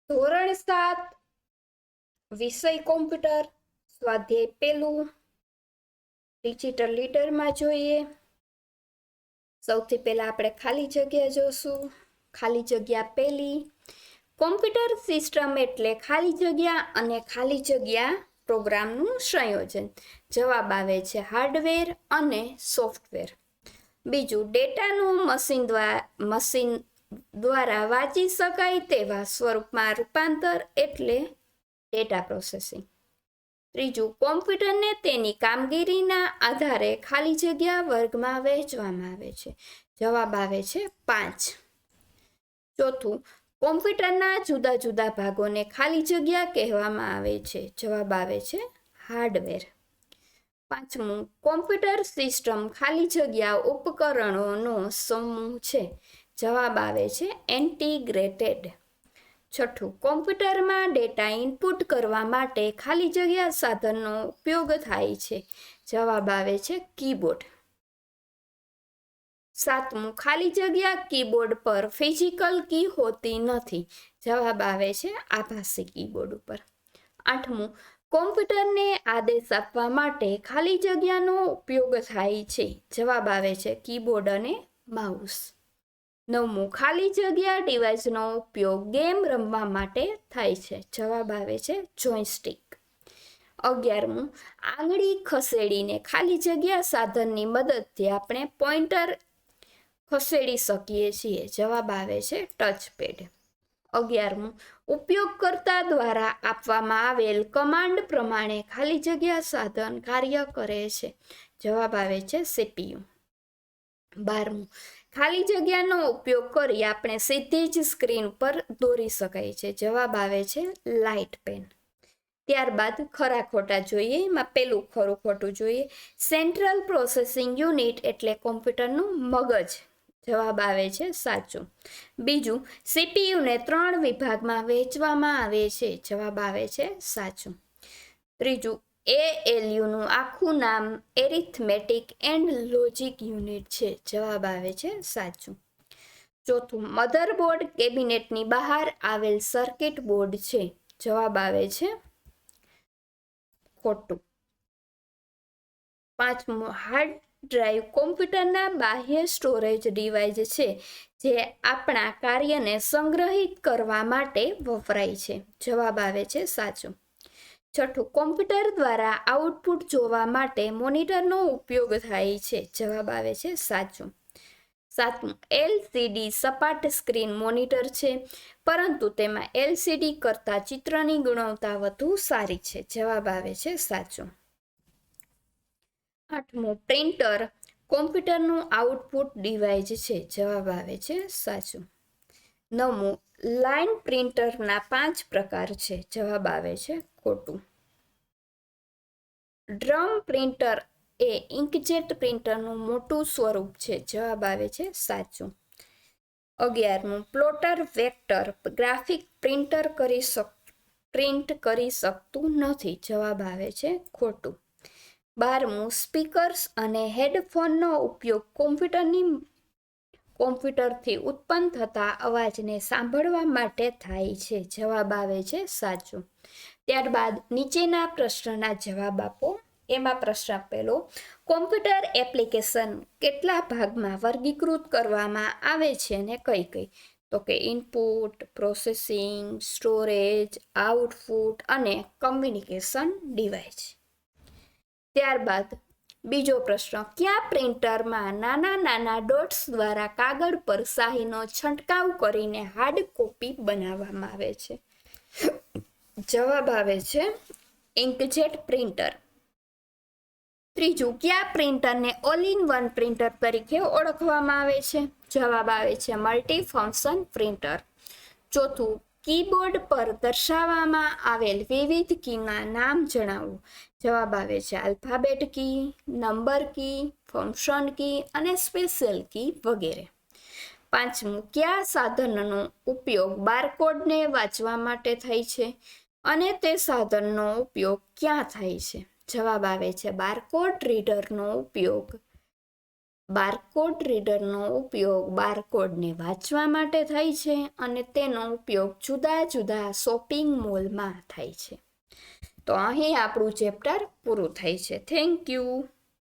ધોરણ 7 વિષય કોમ્પ્યુટર સ્વાધ્યાય પહેલું ડિજિટલ લીડરમાં જોઈએ. સૌથી પહેલા આપણે ખાલી જગ્યા જોશું. ખાલી જગ્યા પહેલી. કોમ્પ્યુટર સિસ્ટમ એટલે ખાલી જગ્યા અને ખાલી જગ્યા પ્રોગ્રામનું સંયોજન. જવાબ આવે છે હાર્ડવેર અને સોફ્ટવેર. બીજું, ડેટાનું મશીન દ્વારા વાંચી શકાય તેવા સ્વરૂપમાં રૂપાંતર એટલે ડેટા પ્રોસેસિંગ. ત્રીજું, કોમ્પ્યુટરને તેની કામગીરીના આધારે ખાલી જગ્યા વર્ગમાં વહેંચવામાં આવે છે. જવાબ આવે છે 5. ચોથું, કોમ્પ્યુટરના જુદા જુદા ભાગોને ખાલી જગ્યા કહેવામાં આવે છે. જવાબ આવે છે હાર્ડવેર. પાંચમું, કોમ્પ્યુટર સિસ્ટમ ખાલી જગ્યા ઉપકરણોનો સમૂહ છે. જવાબ આવે છે ઇન્ટિગ્રેટેડ. છઠ્ઠું, કોમ્પ્યુટરમાં ડેટા ઇનપુટ કરવા માટે ખાલી જગ્યા સાધનનો ઉપયોગ થાય છે. જવાબ આવે છે કીબોર્ડ. સાતમું, ખાલી જગ્યા કીબોર્ડ પર ફિઝિકલ કી હોતી નથી. જવાબ આવે છે આભાસી કીબોર્ડ ઉપર. આઠમું, કોમ્પ્યુટરને આદેશ આપવા માટે ખાલી જગ્યાનો ઉપયોગ થાય છે. જવાબ આવે છે કીબોર્ડ અને માઉસ. નવમું, ખાલી જગ્યા ડિવાઇસનો ઉપયોગ ગેમ રમવા માટે થાય છે. જવાબ આવે છે જોયસ્ટિક. 11મું, આંગળી ખસેડીને ખાલી જગ્યા સાધનની મદદથી આપણે પોઇન્ટર ખસેડી શકીએ છીએ. જવાબ આવે છે ટચપેડ. 11મું, ઉપયોગકર્તા દ્વારા આપવામાં આવેલ કમાન્ડ પ્રમાણે ખાલી જગ્યા સાધન કાર્ય કરે છે. જવાબ આવે છે CPU. 12મું, ખાલી જગ્યાનો ઉપયોગ કરી આપણે સીધી જ સ્ક્રીન પર દોરી શકાય છે. જવાબ આવે છે લાઇટ પેન. ત્યારબાદ ખરા ખોટા જોઈએ. એમાં પેલું ખરું ખોટું જોઈએ. સેન્ટ્રલ પ્રોસેસિંગ યુનિટ એટલે કોમ્પ્યુટરનું મગજ. જવાબ આવે છે સાચું. બીજું, CPUને 3 વિભાગમાં વહેંચવામાં આવે છે. જવાબ આવે છે સાચું. ત્રીજું, ALUનું આખું નામ એરિથમેટિક એન્ડ લોજિક યુનિટ છે. જવાબ આવે છે સાચું. ચોથું, મધરબોર્ડ કેબિનેટની બહાર આવેલ સર્કિટ બોર્ડ છે. જવાબ આવે છે ખોટું. પાંચમું, હાર્ડ ડ્રાઈવ કોમ્પ્યુટરના બાહ્ય સ્ટોરેજ ડિવાઇસ છે જે આપણા કાર્યને સંગ્રહિત કરવા માટે વપરાય છે. જવાબ આવે છે સાચું. છઠ્ઠું, કોમ્પ્યુટર દ્વારા આઉટપુટ જોવા માટે મોનિટરનો ઉપયોગ થાય છે. જવાબ આવે છે સાચું. સાતમું, LCD સપાટ સ્ક્રીન મોનિટર છે, પરંતુ તેમાં LCD કરતાં ચિત્રની ગુણવત્તા વધુ સારી છે. જવાબ આવે છે સાચું. આઠમું, પ્રિન્ટર કોમ્પ્યુટરનું આઉટપુટ ડિવાઇસ છે. જવાબ આવે છે સાચું. નવમું, લાઇન પ્રિન્ટરના 5 પ્રકાર છે. જવાબ આવે છે ખોટું. ડ્રમ પ્રિન્ટર એ ઇન્કજેટ પ્રિન્ટરનું મોટું સ્વરૂપ છે. જવાબ આવે છે સાચું. 11મું, પ્લોટર વેક્ટર ગ્રાફિક પ્રિન્ટ કરી શકતું નથી. જવાબ આવે છે ખોટું. 12મું, સ્પીકર્સ અને હેડફોનનો ઉપયોગ કોમ્પ્યુટરથી ઉત્પન્ન થતા અવાજને સાંભળવા માટે થાય છે. જવાબ આવે છે સાચું. ત્યારબાદ નીચેના પ્રશ્નના જવાબ આપો. એમાં પ્રશ્ન પહેલો, કોમ્પ્યુટર એપ્લિકેશન કેટલા ભાગમાં વર્ગીકૃત કરવામાં આવે છે અને કઈ કઈ? તો કે ઇનપુટ, પ્રોસેસિંગ, સ્ટોરેજ, આઉટપુટ અને કમ્યુનિકેશન ડિવાઇસ. ત્યારબાદ બીજો પ્રશ્ન, કયા પ્રિન્ટરમાં નાના નાના ડોટ્સ દ્વારા કાગળ પર શાહીનો છંટકાવ કરીને હાર્ડ કોપી બનાવવામાં આવે છે? જવાબ આવે છે ઇન્કજેટ પ્રિન્ટર. ત્રીજું, કયા પ્રિન્ટરને ઓલ ઇન વન પ્રિન્ટર તરીકે ઓળખવામાં આવે છે? જવાબ આવે છે મલ્ટીફંક્શન પ્રિન્ટર. ચોથું, કીબોર્ડ પર દર્શાવવામાં આવેલ વિવિધ કીના નામ જણાવો. જવાબ આવે છે આલ્ફાબેટ કી, નંબર કી, ફંક્શન કી અને સ્પેશિયલ કી વગેરે. પાંચમું, કયા સાધનનો ઉપયોગ બારકોડને વાંચવા માટે થાય છે અને તે સાધનનો ઉપયોગ ક્યાં થાય છે? જવાબ આવે છે બારકોડ રીડરનો ઉપયોગ બારકોડ રીડરનો ઉપયોગ બારકોડને વાંચવા માટે થાય છે અને તેનો ઉપયોગ જુદા જુદા શોપિંગ મોલમાં થાય છે. તો અહીં આપણું ચેપ્ટર પૂરું થાય છે. Thank you.